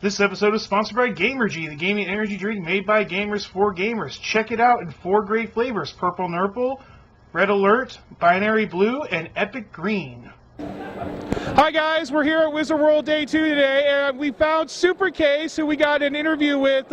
This episode is sponsored by Gamergy, the gaming energy drink made by gamers for gamers. Check it out in 4 great flavors: Purple Nurple, Red Alert, Binary Blue, and Epic Green. Hi guys, we're here at Wizard World Day 2 today, and we found SuperKayce, who we got an interview with.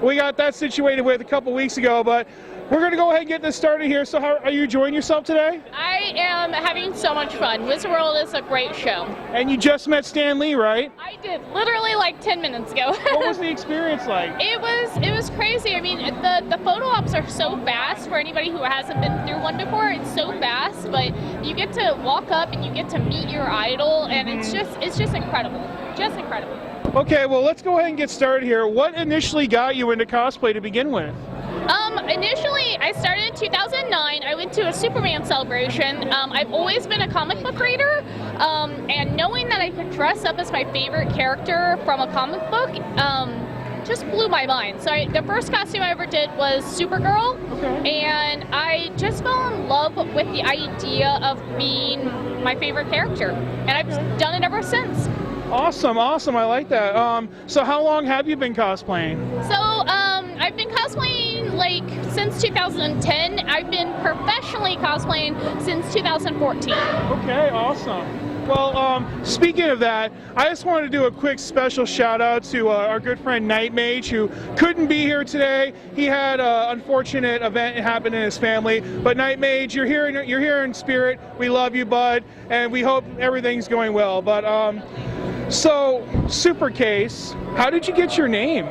We got that situated with a couple weeks ago, but we're going to go ahead and get this started here. So how are you enjoying yourself today? I am having so much fun. Wizard World is a great show. And you just met Stan Lee, right? I did, literally like 10 minutes ago. What was the experience like? It was crazy. I mean, the photo ops are so fast for anybody who hasn't been through one before. It's so fast, but you get to walk up and you get to meet your idol, and it's just incredible. Just incredible. Okay, well, let's go ahead and get started here. What initially got you into cosplay to begin with? Initially, I started in 2009. I went to a Superman celebration. I've always been a comic book reader, and knowing that I could dress up as my favorite character from a comic book just blew my mind. So the first costume I ever did was Supergirl, and I just fell in love with the idea of being my favorite character, and I've done it ever since. Awesome, awesome. I like that. So how long have you been cosplaying? So I've been cosplaying like since 2010. I've been professionally cosplaying since 2014. Okay, awesome. Well, speaking of that, I just wanted to do a quick special shout out to our good friend LordMoch, who couldn't be here today. He had an unfortunate event happen in his family, but LordMoch, you're here in spirit. We love you, bud, and we hope everything's going well. But so, SuperKayce, how did you get your name?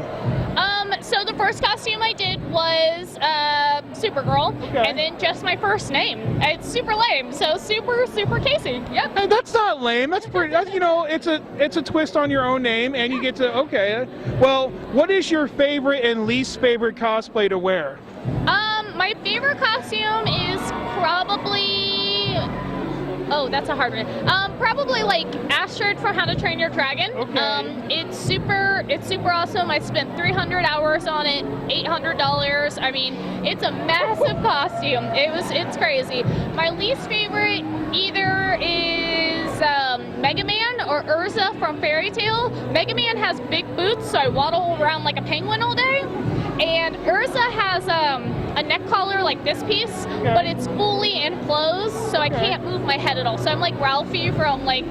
So the first costume I did was Supergirl, and then just my first name. It's super lame, so SuperKayce. Yep. Hey, that's not lame. That's pretty. You know, it's a twist on your own name, and you get to. Okay. Well, what is your favorite and least favorite cosplay to wear? My favorite costume is probably. Oh, that's a hard one. Probably like Astrid from How to Train Your Dragon. It's super awesome. I spent 300 hours on it, $800. I mean, it's a massive costume. It's crazy. My least favorite either is Mega Man or Urza from Fairy Tail. Mega Man has big boots, so I waddle around like a penguin all day. And Urza has a neck collar like this piece, but it's fully enclosed, so I can't move my head at all. So I'm like Ralphie from like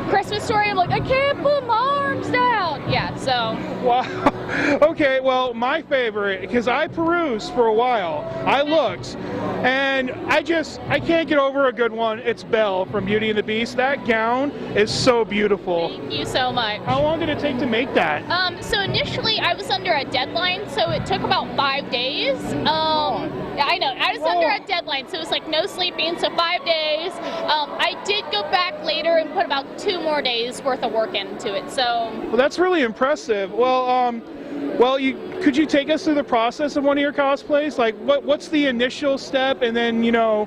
Christmas Story. I'm like, I can't put my arms down. Yeah, so. Wow. Okay, well, my favorite, because I perused for a while, I looked, and I can't get over a good one. It's Belle from Beauty and the Beast. That gown is so beautiful. Thank you so much. How long did it take to make that? So initially I was under a deadline, so it took about 5 days. Yeah, I know, I was under a deadline, so it was like no sleeping, so 5 days. I did go back later and put about 2 more days worth of work into it, so. Well, that's really impressive. Well, could you take us through the process of one of your cosplays? Like, what's the initial step, and then, you know,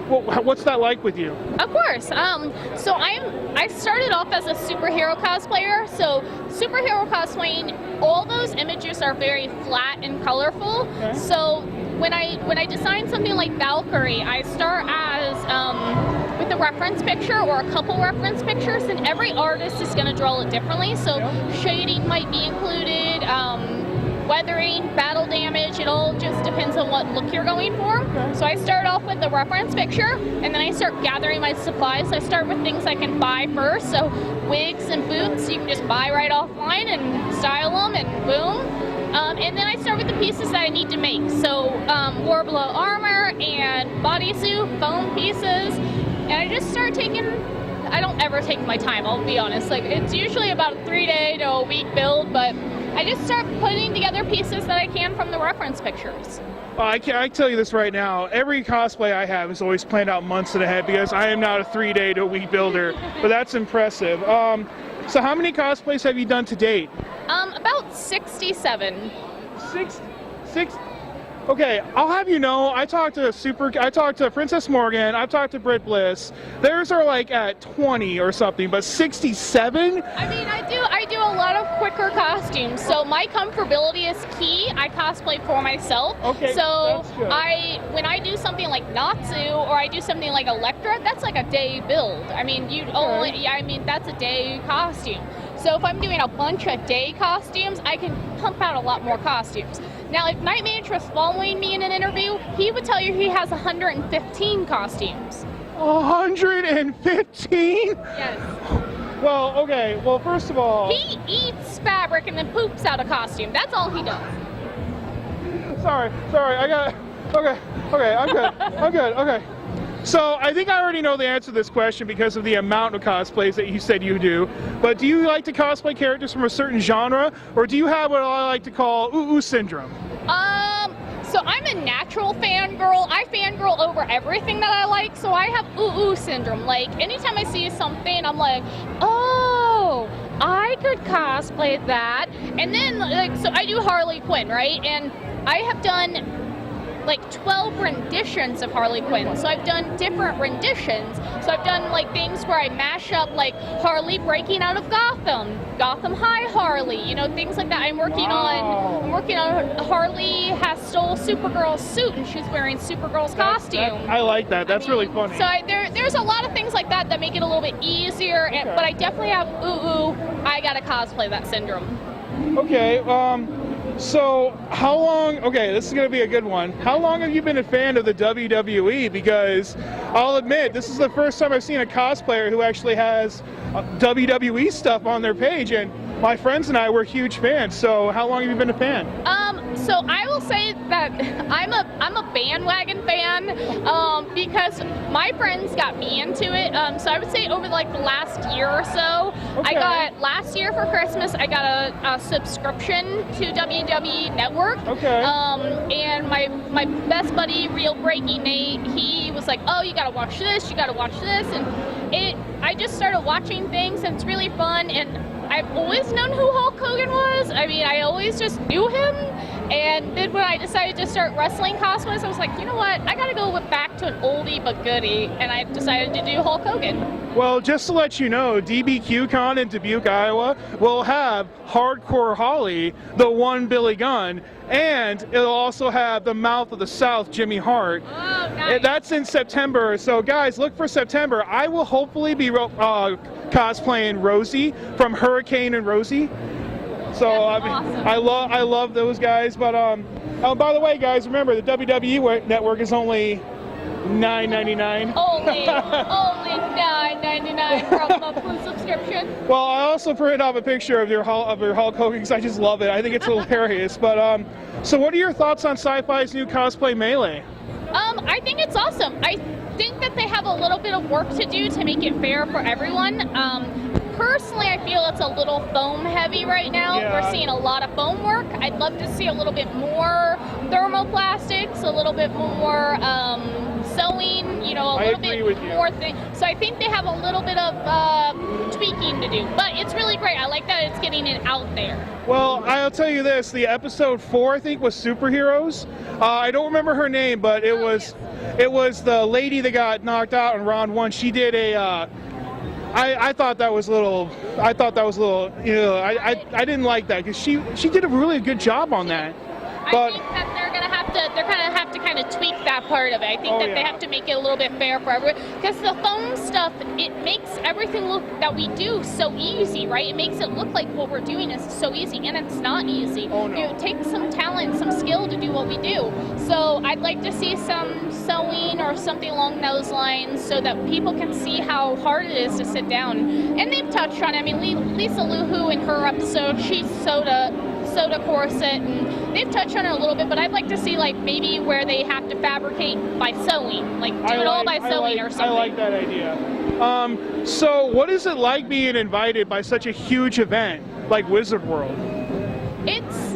what's that like with you? Of course. So I started off as a superhero cosplayer. So superhero cosplaying, all those images are very flat and colorful. So when I design something like Valkyrie, I start as with a reference picture or a couple reference pictures, and every artist is going to draw it differently. So shading might be included, weathering, battle damage, it all just depends on what look you're going for. So I start off with the reference picture, and then I start gathering my supplies. I start with things I can buy first, so wigs and boots you can just buy right offline and style them, and boom. And then I start with the pieces that I need to make. So Warblow armor and bodysuit, foam pieces, and I just start taking. I don't ever take my time, I'll be honest. Like, it's usually about a 3-day to a week build, but I just start putting together pieces that I can from the reference pictures. I tell you this right now, every cosplay I have is always planned out months ahead, because I am not a 3-day to a week builder, but that's impressive. So how many cosplays have you done to date? About 67. Six? Okay, I'll have you know, I talked to Princess Morgan, I've talked to Brit Bliss. Theirs are like at 20 or something, but 67? I mean, I do a lot of quicker costumes, so my comfortability is key. I cosplay for myself. Okay, so that's good. when I do something like Natsu or I do something like Elektra, that's like a day build. I mean, that's a day costume. So if I'm doing a bunch of day costumes, I can pump out a lot more costumes. Now, if Night Mage was following me in an interview, he would tell you he has 115 costumes. 115? Yes. Well, okay. Well, first of all, He eats fabric and then poops out a costume. That's all he does. sorry. I got. Okay. I'm good. Okay. So I think I already know the answer to this question because of the amount of cosplays that you said you do. But do you like to cosplay characters from a certain genre, or do you have what I like to call ooh syndrome? So I'm a natural fangirl. I fangirl over everything that I like, so I have ooh syndrome. Like, anytime I see something, I'm like, oh, I could cosplay that. And then, like, so I do Harley Quinn, right? And I have done like 12 renditions of Harley Quinn. So I've done different renditions. So I've done like things where I mash up like Harley breaking out of Gotham High Harley, you know, things like that. I'm working on Harley has stole Supergirl's suit and she's wearing Supergirl's costume. I like that. That's really funny. So there's a lot of things like that that make it a little bit easier, but I definitely have I gotta cosplay that syndrome. Okay, so how long, okay, this is going to be a good one. How long have you been a fan of the WWE? Because I'll admit, this is the first time I've seen a cosplayer who actually has WWE stuff on their page, and my friends and I were huge fans. So how long have you been a fan? So I will say that I'm a bandwagon fan because my friends got me into it. So I would say over like the last year or so, Okay. Last year for Christmas, I got a subscription to WWE Network. Okay. And my best buddy, Real Breaking Nate, he was like, oh, you gotta watch this, and I just started watching things, and it's really fun, and I've always known who Hulk Hogan was. I mean, I always just knew him. And then when I decided to start wrestling cosplays, I was like, you know what? I gotta go back to an oldie but goodie, and I decided to do Hulk Hogan. Well, just to let you know, DBQCon in Dubuque, Iowa will have Hardcore Holly, the one Billy Gunn, and it'll also have the Mouth of the South, Jimmy Hart. Oh, nice. That's in September, so guys, look for September. I will hopefully be cosplaying Rosie from Hurricane and Rosie. So I mean, awesome. I love those guys. But oh, by the way, guys, remember the WWE Network is only $9.99. Only $9.99 for a monthly subscription. Well, I also printed off a picture of your Hulk Hogan because I just love it. I think it's hilarious. But so what are your thoughts on Sci-Fi's new cosplay melee? I think it's awesome. I think that they have a little bit of work to do to make it fair for everyone. Personally, I feel it's a little foam heavy right now. Yeah. We're seeing a lot of foam work. I'd love to see a little bit more thermoplastics, a little bit more sewing, you know, a little bit more thing. So I think they have a little bit of tweaking to do, but it's really great. I like that it's getting it out there. Well, I'll tell you this, the episode 4, I think, was Superheroes. I don't remember her name, but it was the lady that got knocked out in round 1. She did a I thought that was a little, you know, I didn't like that because she did a really good job on that. But I think that they're gonna have to kind of tweak that part of it. I think they have to make it a little bit fair for everyone, because the foam stuff, it makes everything look that we do so easy, right? It makes it look like what we're doing is so easy, and it's not easy. Oh, no. It takes some talent, some skill to do what we do. So I'd like to see some sewing or something along those lines so that people can see how hard it is to sit down. And they've touched on it. I mean, Lisa Luhu in her episode, she's soda corset, and they've touched on it a little bit, but I'd like to see like maybe where they have to fabricate by sewing, like do it all by sewing or something. I like that idea. So what is it like being invited by such a huge event like Wizard World? It's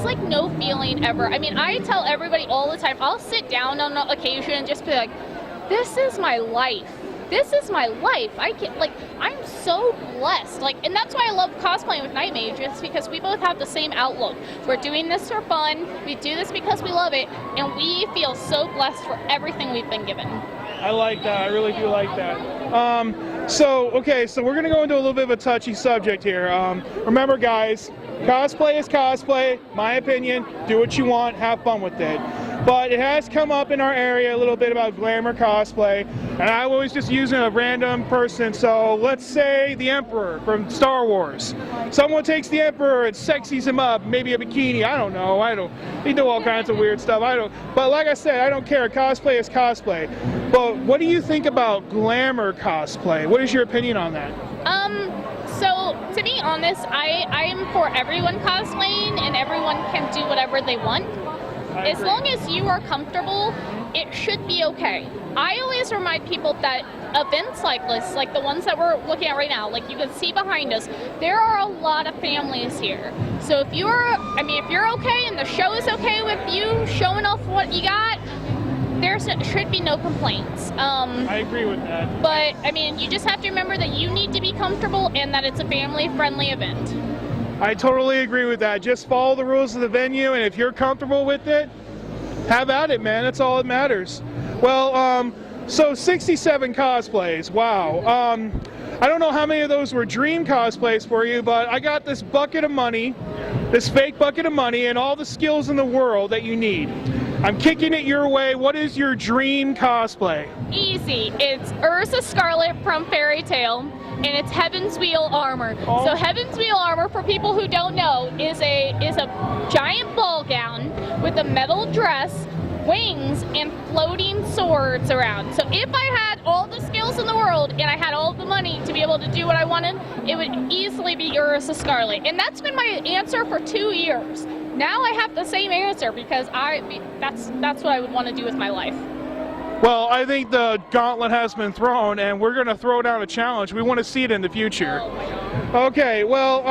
like no feeling ever. I mean, I tell everybody all the time, I'll sit down on an occasion and just be like, this is my life. This is my life. I'm so blessed. And that's why I love cosplaying with Night Mage, is because we both have the same outlook. We're doing this for fun. We do this because we love it, and we feel so blessed for everything we've been given. I like that. I really do like that. So we're going to go into a little bit of a touchy subject here. Remember, guys, cosplay is cosplay. My opinion, do what you want, have fun with it. but it has come up in our area a little bit about glamour cosplay, and I was just using a random person. So let's say the Emperor from Star Wars. Someone takes the Emperor and sexies him up, maybe a bikini. I don't know. They do all kinds of weird stuff. But like I said, I don't care. Cosplay is cosplay. But what do you think about glamour cosplay? What is your opinion on that? So to be honest, I am for everyone cosplaying, and everyone can do whatever they want. As long as you are comfortable, it should be okay. I always remind people that events like this, like the ones that we're looking at right now, like you can see behind us, there are a lot of families here. So if you're okay and the show is okay with you showing off what you got, there should be no complaints. I agree with that. But I mean, you just have to remember that you need to be comfortable and that it's a family-friendly event. I totally agree with that. Just follow the rules of the venue, and if you're comfortable with it, have at it, man. That's all that matters. Well, so 67 cosplays. Wow. I don't know how many of those were dream cosplays for you, but I got this bucket of money, this fake bucket of money, and all the skills in the world that you need. I'm kicking it your way. What is your dream cosplay? Easy. It's Ursa Scarlet from Fairy Tale, and it's Heaven's Wheel armor. Oh. So Heaven's Wheel armor, for people who don't know, is a giant ball gown with a metal dress, wings, and floating swords around. So if I had all the skills in the world and I had all the money to be able to do what I wanted, it would easily be Ursa Scarlet. And that's been my answer for 2 years. Now I have the same answer because that's what I would want to do with my life. Well, I think the gauntlet has been thrown, and we're going to throw down a challenge. We want to see it in the future. Oh my God. Okay, well,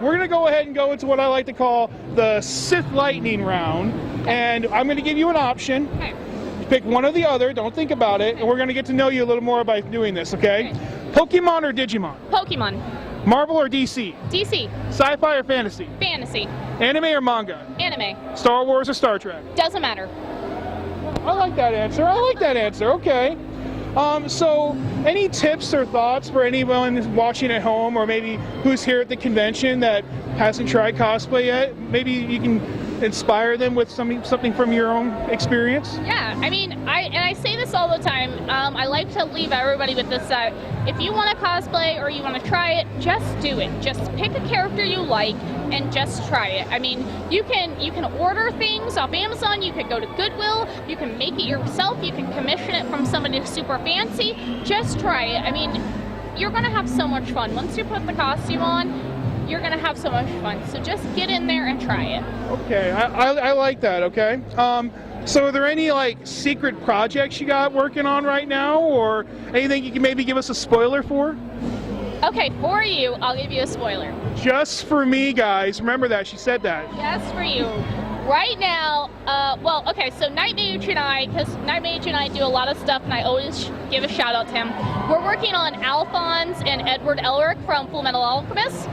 we're going to go ahead and go into what I like to call the Sith Lightning round, and I'm going to give you an option. Okay. Pick one or the other, don't think about it, and we're going to get to know you a little more by doing this, okay? Pokemon or Digimon? Pokemon. Marvel or DC? DC. Sci-fi or fantasy? Fantasy. Anime or manga? Anime. Star Wars or Star Trek? Doesn't matter. I like that answer. Okay. So any tips or thoughts for anyone who's watching at home, or maybe who's here at the convention that hasn't tried cosplay yet? Maybe you can inspire them with something from your own experience? Yeah, I mean, I say this all the time. I like to leave everybody with this: if you want to cosplay or you want to try it, just do it. Just pick a character you like and just try it. I mean, you can order things off Amazon. You could go to Goodwill. You can make it yourself. You can commission it from somebody super fancy. Just try it. I mean, you're gonna have so much fun once you put the costume on. You're gonna have so much fun. So just get in there and try it. Okay, I like that. Okay. So are there any like secret projects you got working on right now, or anything you can maybe give us a spoiler for? Okay, for you, I'll give you a spoiler. Just for me, guys. Remember that, she said that. Just for you. Right now, well, okay, so Night Mage and I, because Night Mage and I do a lot of stuff, and I always give a shout out to him. We're working on Alphonse and Edward Elric from Fullmetal Alchemist.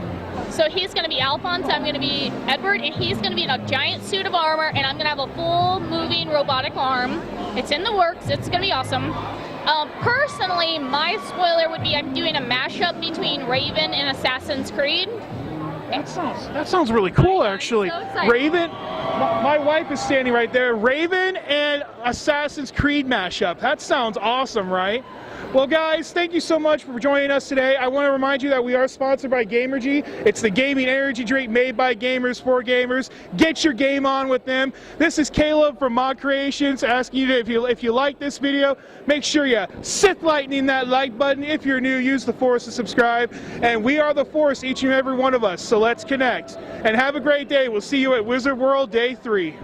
So he's going to be Alphonse, I'm going to be Edward, and he's going to be in a giant suit of armor, and I'm going to have a full moving robotic arm. It's in the works. It's going to be awesome. Personally, my spoiler would be I'm doing a mashup between Raven and Assassin's Creed. That sounds really cool, actually. So excited. Raven, my wife is standing right there. Raven and Assassin's Creed mashup. That sounds awesome, right? Well, guys, thank you so much for joining us today. I want to remind you that we are sponsored by Gamergy. It's the gaming energy drink made by gamers for gamers. Get your game on with them. This is Caleb from Mod Creations asking you to, if you like this video, make sure you Sith Lightning that like button. If you're new, use the Force to subscribe. And we are the Force, each and every one of us. So let's connect. And have a great day. We'll see you at Wizard World Day 3.